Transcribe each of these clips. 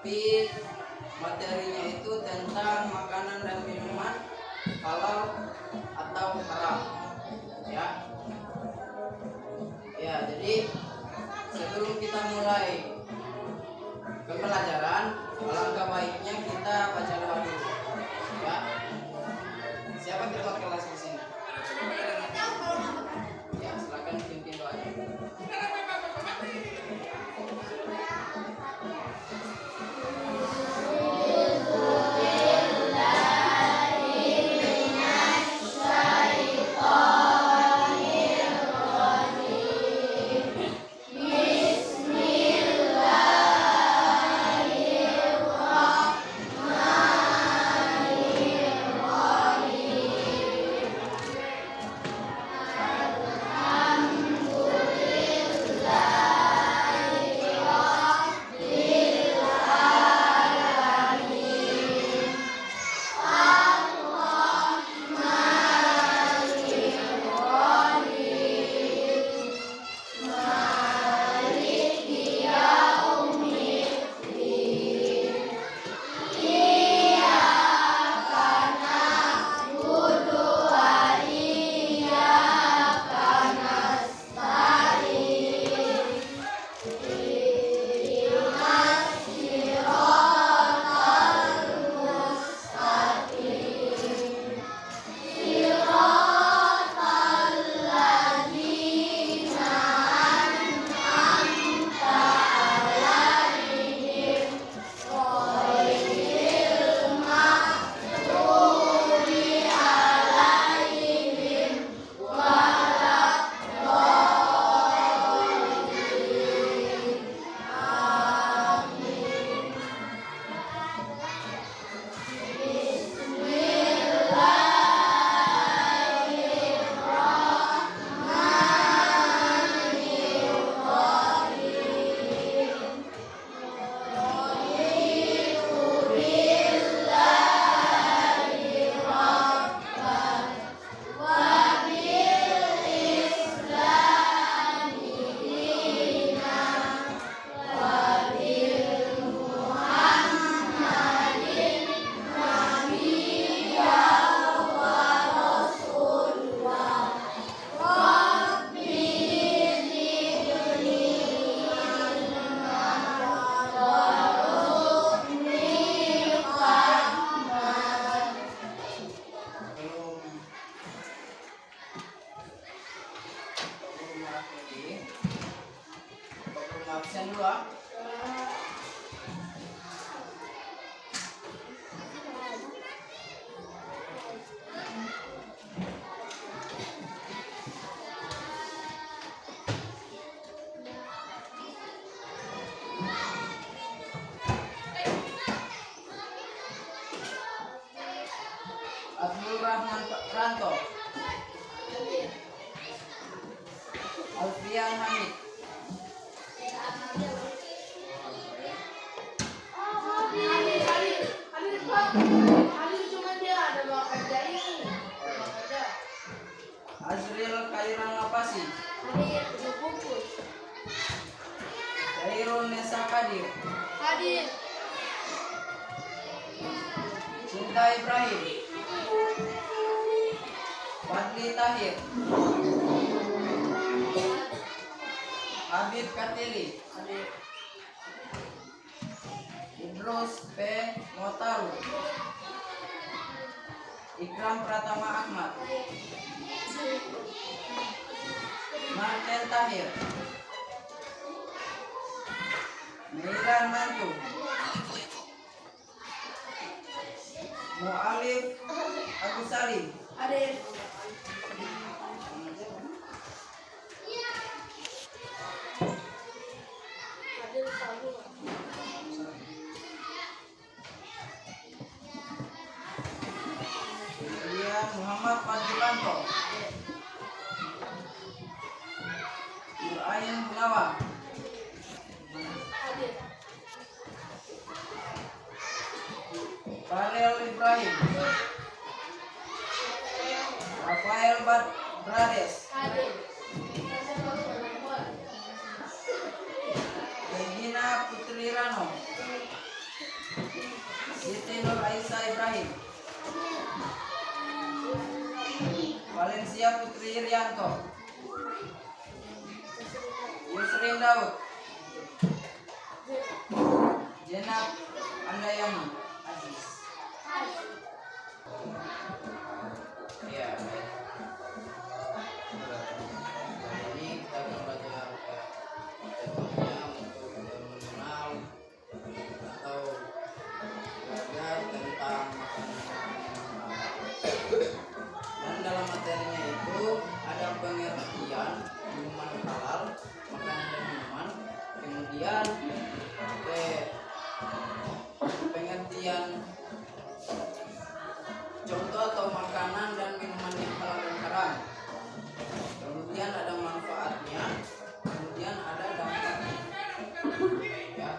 tapi materinya itu tentang makanan dan minuman halal atau haram, ya. Ya, jadi sebelum kita mulai pembelajaran, alangkah baiknya kita baca doa dulu, ya. Siapa ketua kelas di sini? Ya, silakan pimpin doanya. Absen dulu, ah. Abdul Rahman Ranto, Alfian Hamid, Azril Kairan Lapasi, Khairul Nesa Kadir, Cinta Ibrahim, Fadli Tahir, Habib Katili, Idrus P. Motaru, Ikram Pratama Ahmad, Marten Tahir, Miran Mantu, Mu'alif Agus Salim, Muhammad Fadlilanto, Nurain Gunawan, Farel Ibrahim, Rafael Brades, Regina Putri Rano, Asia Putri Irianto, Yusrin Daud, Jenab Andayani Aziz. Ya, baik. Ini kita akan belajar metodenya untuk mengenal atau belajar tentang dan dalam materinya itu ada pengertian minuman halal, makanan dan minuman, kemudian pengertian contoh atau makanan dan minuman yang halal dan haram, kemudian ada manfaatnya, kemudian ada dampaknya ya.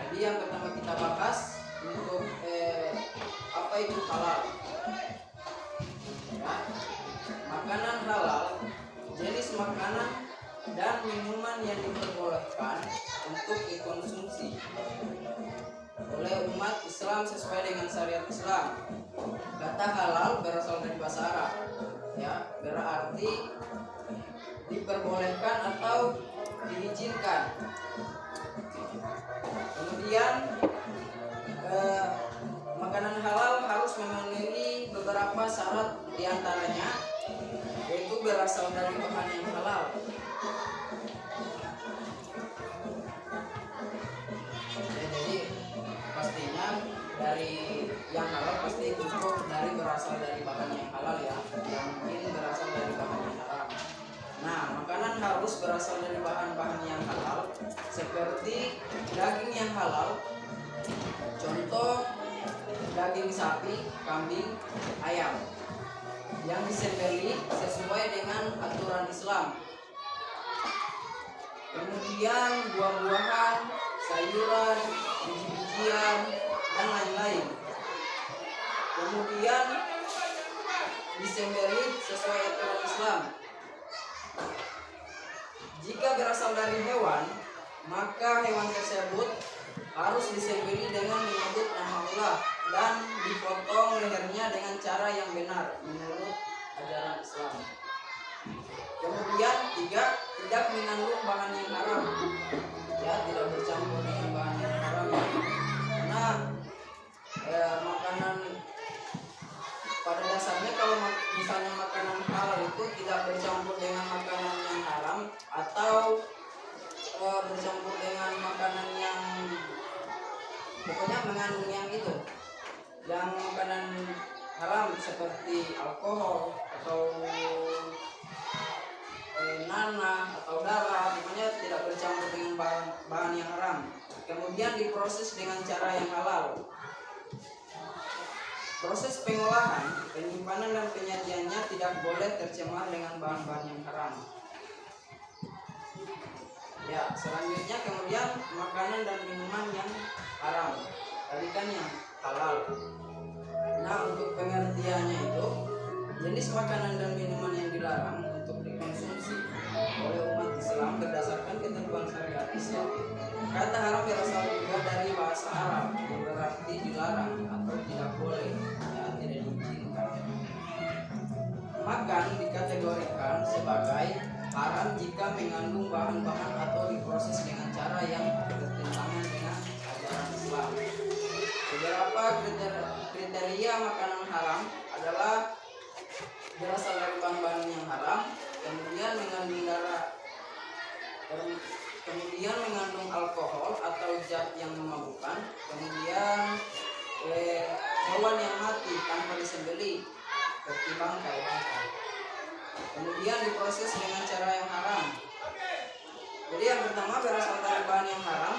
Jadi yang pertama kita bahas untuk apa itu halal ya. Makanan halal jenis makanan dan minuman yang diperbolehkan untuk dikonsumsi oleh umat Islam sesuai dengan syariat Islam. Kata halal berasal dari bahasa Arab ya, berarti diperbolehkan atau diizinkan. Kemudian makanan halal harus memenuhi beberapa syarat, diantaranya yaitu berasal dari bahan yang halal. Jadi pastinya dari yang halal pasti cukup dari berasal dari bahan yang halal ya, yang mungkin berasal dari bahan yang haram. Nah, makanan harus berasal dari bahan-bahan yang halal seperti daging yang halal, contoh daging sapi, kambing, ayam yang disembelih sesuai dengan aturan Islam. Kemudian buah-buahan, sayuran, biji-bijian, dan lain-lain. Kemudian disembelih sesuai aturan Islam. Jika berasal dari hewan, maka hewan tersebut harus disembelih dengan menyebut nama Allah dan dipotong lehernya dengan cara yang benar menurut ajaran Islam. Kemudian tidak mengandung bahan yang haram ya, tidak bercampur dengan bahan yang haram ya. Karena makanan pada dasarnya kalau misalnya makanan halal itu tidak bercampur dengan makanan yang haram atau bercampur dengan makanan yang pokoknya mengandung yang itu, yang makanan haram seperti alkohol atau nanah atau darah, pokoknya tidak bercampur dengan bahan yang haram. Kemudian diproses dengan cara yang halal. Proses pengolahan, penyimpanan dan penyajiannya tidak boleh tercemar dengan bahan-bahan yang haram. Ya, selanjutnya kemudian makanan dan minuman yang haram. Tadi kan yang halal. Nah, untuk pengertiannya itu jenis makanan dan minuman yang dilarang untuk dikonsumsi oleh umat Islam berdasarkan ketentuan syariat Islam. Kata haram berasal juga dari bahasa Arab yang berarti dilarang atau tidak boleh, ya, tidak diizinkan. Makan dikategorikan sebagai haram jika mengandung bahan-bahan atau diproses dengan cara yang bertentangan dengan ajaran Islam. Beberapa kriteria makanan haram adalah berasal dari bahan-bahan yang haram, kemudian mengandung darah, kemudian mengandung alkohol atau zat yang memabukkan, kemudian hewan yang mati tanpa disembelih seperti bangkai, kemudian diproses dengan cara yang haram. Jadi yang pertama berasal dari bahan yang haram.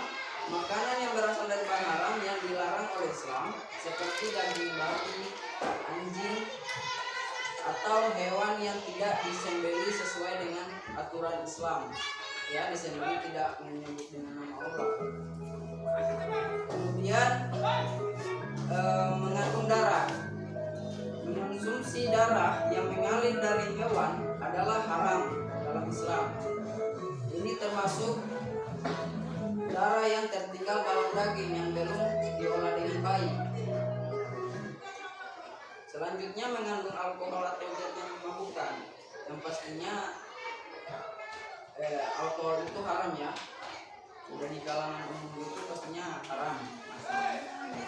Makanan yang berasal dari bahan haram yang dilarang oleh Islam seperti daging babi, anjing, atau hewan yang tidak disembelih sesuai dengan aturan Islam. Ya, disembelih tidak menyebut dengan nama Allah. Kemudian mengandung darah. Mengonsumsi darah yang mengalir dari hewan adalah haram dalam Islam. Ini termasuk darah yang tertinggal dalam daging yang belum diolah dengan baik. Selanjutnya mengandung alkohol atau zat yang memabukkan. Yang pastinya alkohol itu haram ya. Sudah di kalangan umum itu pastinya haram.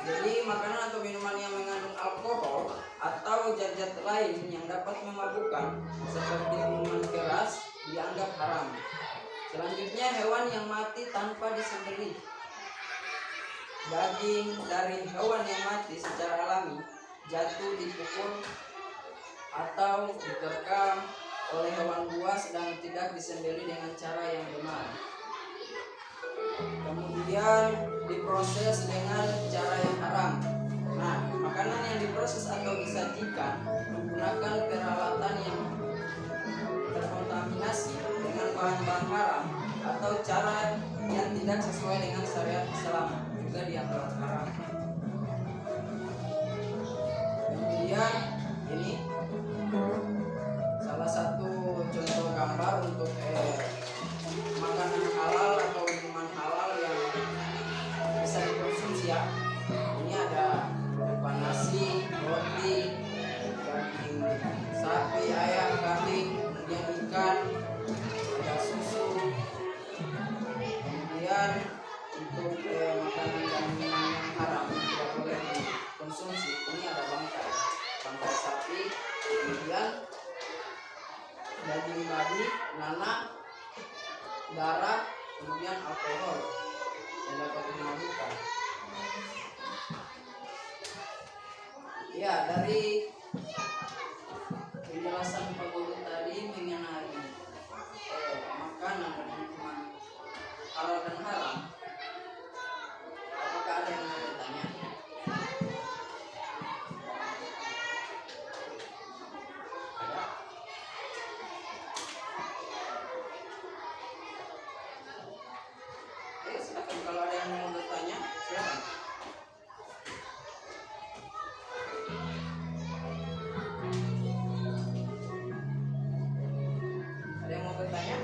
Jadi makanan atau minuman yang mengandung alkohol atau zat-zat lain yang dapat memabukkan seperti minuman keras dianggap haram. Selanjutnya hewan yang mati tanpa disembelih. Daging dari hewan yang mati secara alami jatuh dipukul atau diterkam oleh hewan buas dan tidak disembelih dengan cara yang benar. Kemudian diproses dengan cara yang haram. Nah, makanan yang diproses atau disajikan menggunakan peralatan yang terkontaminasi dengan bahan-bahan haram atau cara yang tidak sesuai dengan syariat Islam juga dianggap haram. Kemudian ini salah satu contoh gambar untuk makanan halal atau minuman halal yang bisa dikonsumsi ya. Ini ada berupa nasi, roti, daging sapi, ayam, kambing, kemudian ikan, ada susu. Kemudian untuk makanan dan minuman yang haram tidak boleh dikonsumsi. Ini ada bangkai sapi, kemudian daging babi, nanak, darah, kemudian alkohol yang dapat memabukkan. Ya, dari penjelasan Pak Guru tadi mengenai makanan dan minuman halal dan haram, apakah ada yang mau bertanya? Ada? Silakan, kalau ada yang mau bertanya, silakan. Ada yang mau bertanya?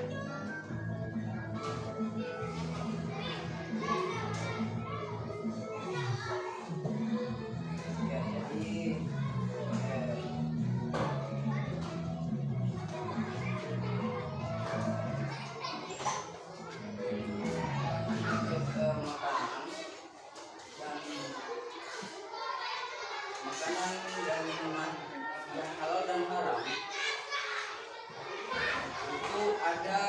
Ya, jadi makanan dan minuman yang halal dan haram itu ada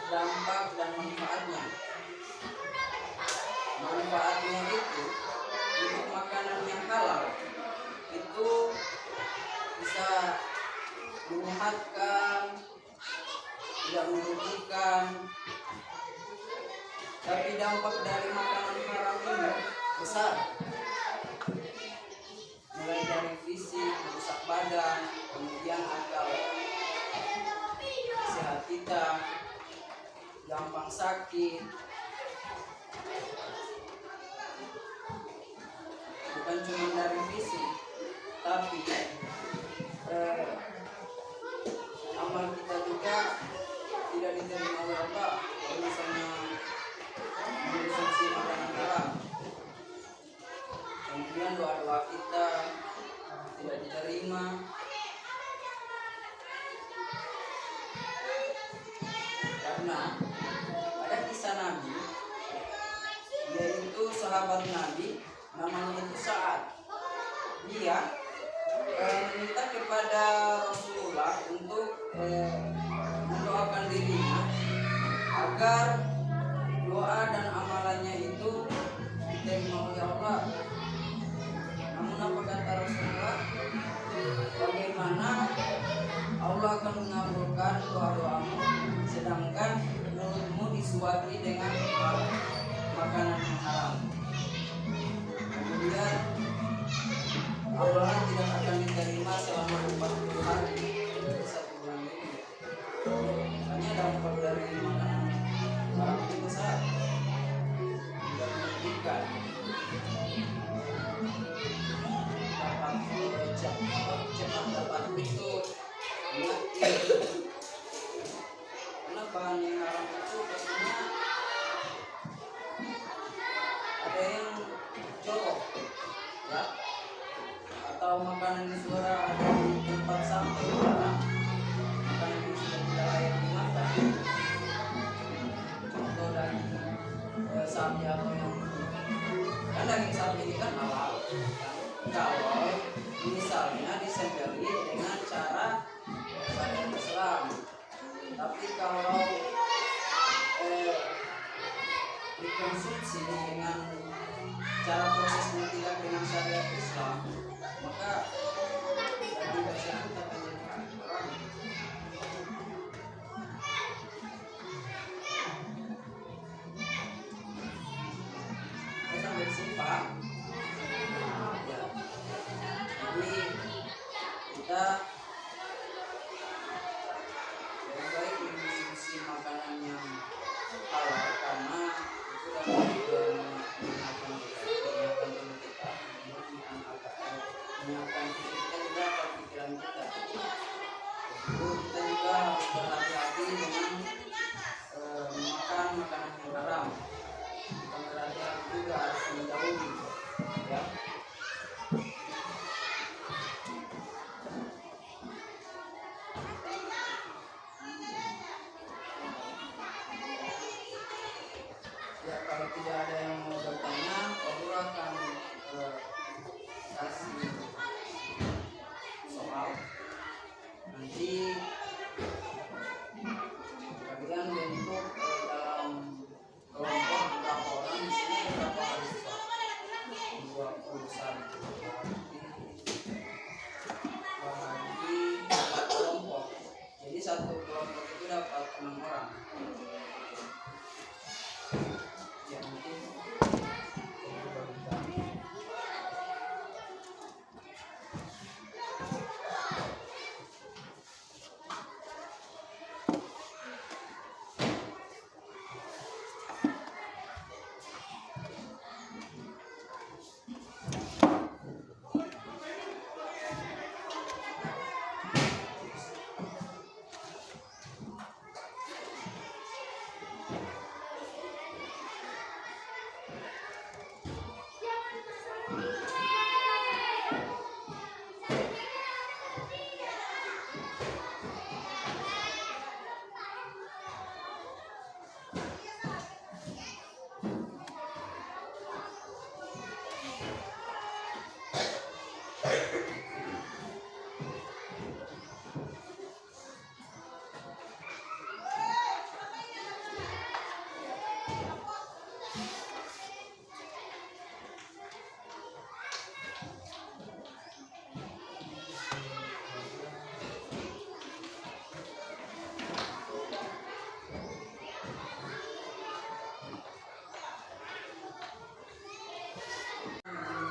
dampak dan manfaatnya. Manfaatnya itu untuk makanan yang halal itu bisa menyehatkan, tidak merugikan. Tapi dampak dari makanan haram ini besar, mulai dari fisik, merusak badan, kemudian akal sehat kita, gampang sakit. Bukan cuma dari fisik, tapi amal kita juga tidak diterima oleh Allah kalau misalnya mengonsumsi makanan haram. Kemudian doa-doa kita tidak diterima. Karena ada kisah Nabi, yaitu sahabat Nabi, namanya itu Sa'ad. Dia meminta kepada Rasulullah untuk mendoakan dirinya agar doa dan amalannya itu diterima oleh Allah. Namun apa kata Rasulullah? Bagaimana Allah akan mengabulkan doa-doamu sedangkan mulutmu disuapi dengan makanan yang haram? Kemudian amalan tidak akan diterima selama 40 hari dari 1 bulan ini. Hanya dampak dari makanan haram itu besar, tidak merugikan. Cepat dapat itu penyakit. Karena bahan yang haram itu pastinya ada Tapi kalau dikonsumsi dengan cara prosesnya tidak dengan syariat Islam, maka daging tersebut akan jadi haram. Kita sampai simpang. Ya. Jadi kita lebih baik mengonsumsi makanan yang halal karena itu dapat menyenangkan kita, menyenangkan fisik kita juga atau pikiran kita. Itu kita juga harus berhati-hati dengan makan makanan yang haram. Kita berhati-hati juga harus menjauhi, ya. Ya, kalau tidak ada yang mau bertanya, Pak akan kasih soal. Nanti kalian bentuk dalam kelompok berapa orang di sini, berapa mahasiswa? 21. Bagi 4 kelompok. Jadi satu kelompok itu dapat 6 orang. Ya, mungkin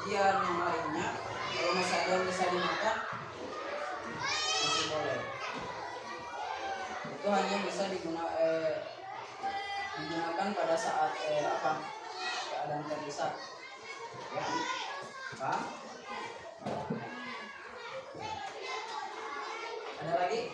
bagian yang lainnya kalau masih ada yang bisa dimakan masih boleh. Itu hanya bisa digunakan pada saat keadaan terdesak, ya. Paham? Ada lagi?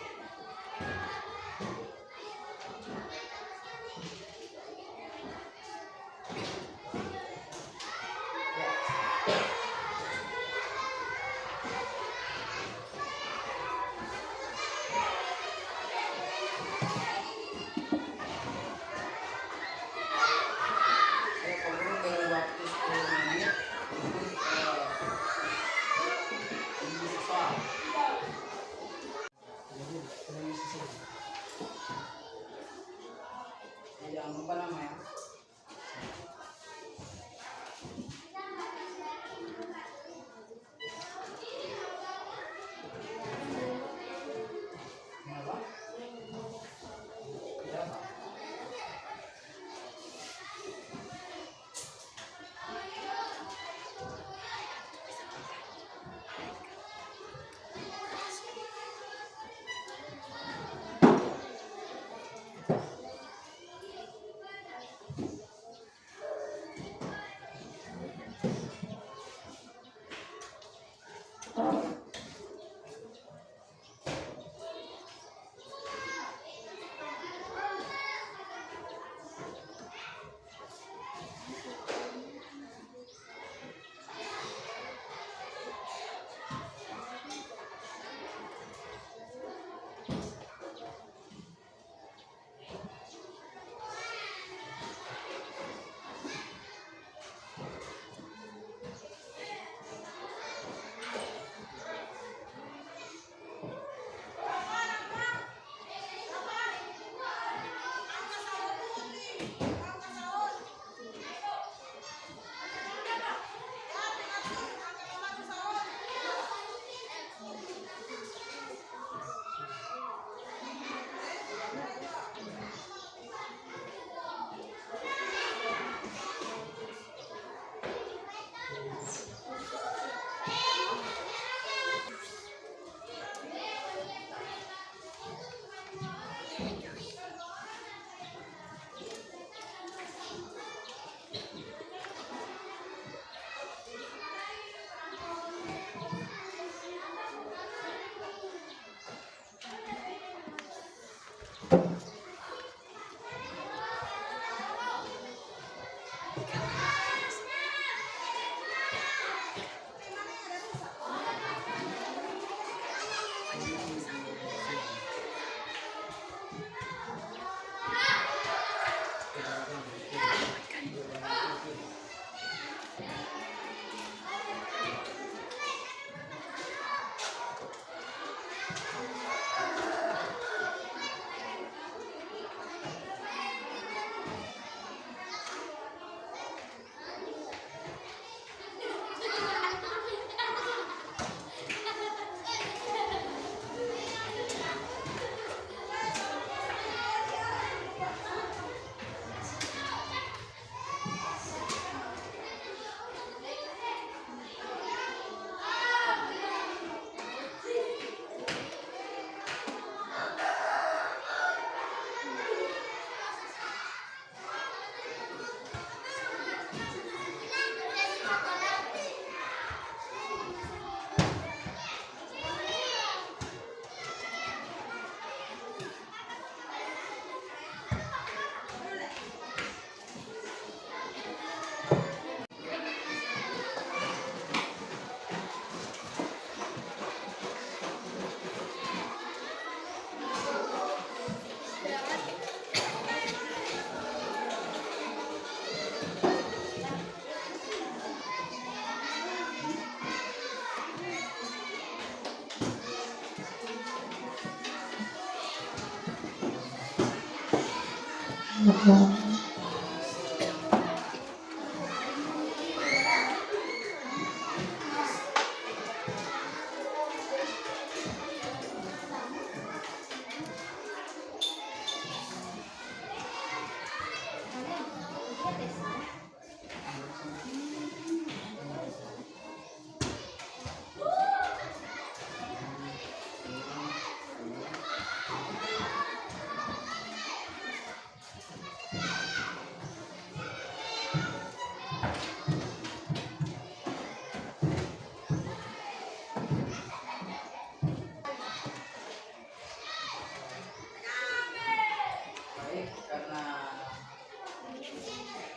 Baik, karena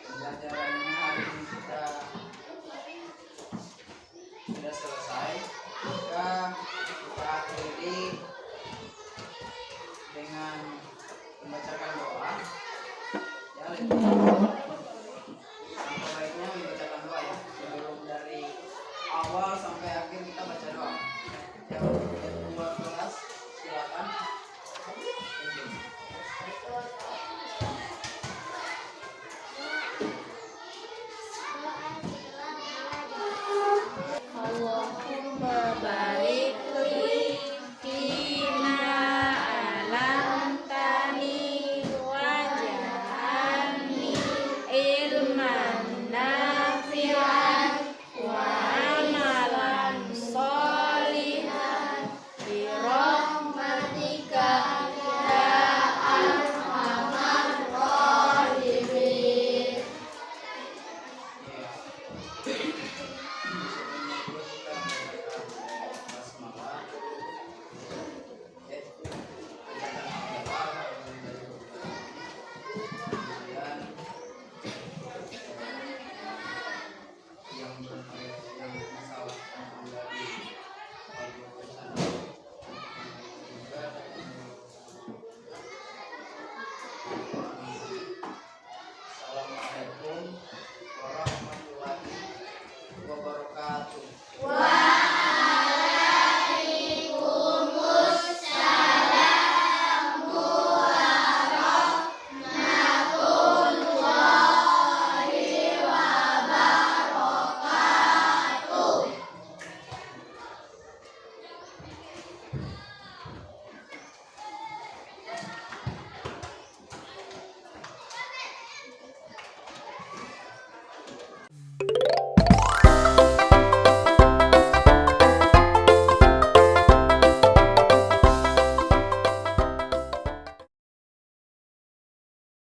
pembelajarannya hari ini kita sudah selesai, maka kita akhiri dengan membacakan doa. Ya,